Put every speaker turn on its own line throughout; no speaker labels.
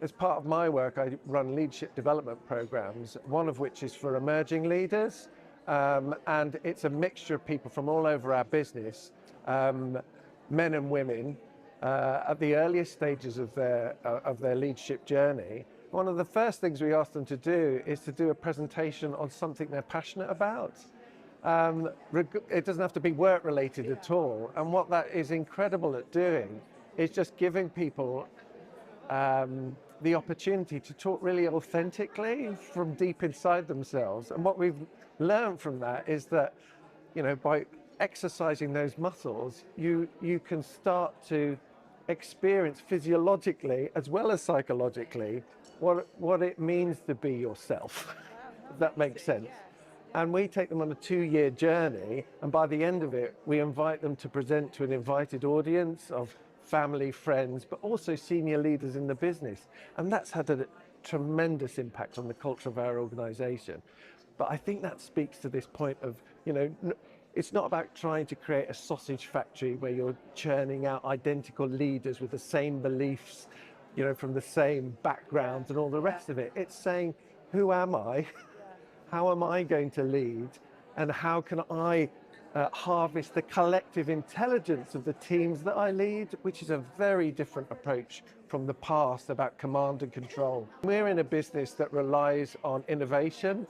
as part of my work, I run leadership development programs, one of which is for emerging leaders. And it's a mixture of people from all over our business, men and women, at the earliest stages of their leadership journey. One of the first things we ask them to do is to do a presentation on something they're passionate about. It doesn't have to be work related at all. And what that is incredible at doing is just giving people the opportunity to talk really authentically from deep inside themselves. And what we've learned from that is that, by exercising those muscles, you can start to experience physiologically as well as psychologically what it means to be yourself, if that makes sense. And we take them on a 2-year journey, and by the end of it, we invite them to present to an invited audience of family, friends, but also senior leaders in the business. And that's had a tremendous impact on the culture of our organization. But I think that speaks to this point of, it's not about trying to create a sausage factory where you're churning out identical leaders with the same beliefs, from the same backgrounds and all the rest of it. It's saying, who am I? How am I going to lead? And how can I harvest the collective intelligence of the teams that I lead, which is a very different approach from the past about command and control. We're in a business that relies on innovation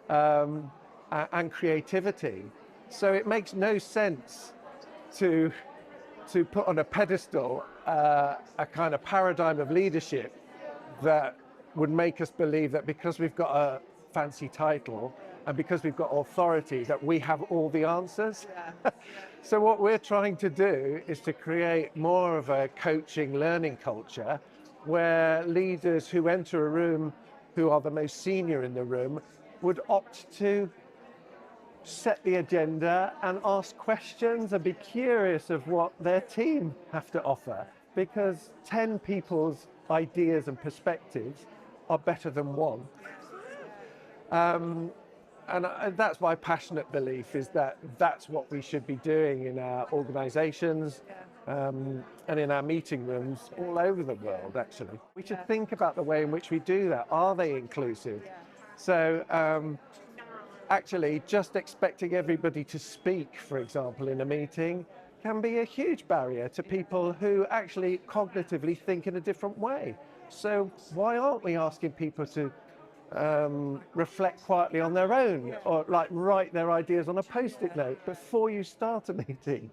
and creativity. So it makes no sense to put on a pedestal a kind of paradigm of leadership that would make us believe that because we've got a fancy title and because we've got authority that we have all the answers. So what we're trying to do is to create more of a coaching learning culture where leaders who enter a room, who are the most senior in the room, would opt to set the agenda and ask questions and be curious of what their team have to offer, because 10 people's ideas and perspectives are better than one. And that's my passionate belief, is that that's what we should be doing in our organizations and in our meeting rooms all over the world, actually. We should think about the way in which we do that. Are they inclusive? So actually, just expecting everybody to speak, for example, in a meeting can be a huge barrier to people who actually cognitively think in a different way. So why aren't we asking people to reflect quietly on their own, or write their ideas on a post-it note before you start a meeting?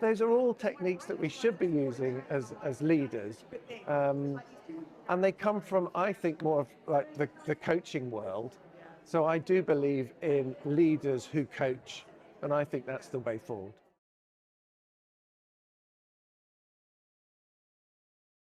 Those are all techniques that we should be using as leaders. And they come from, I think, more of the coaching world. So I do believe in leaders who coach, and I think that's the way forward.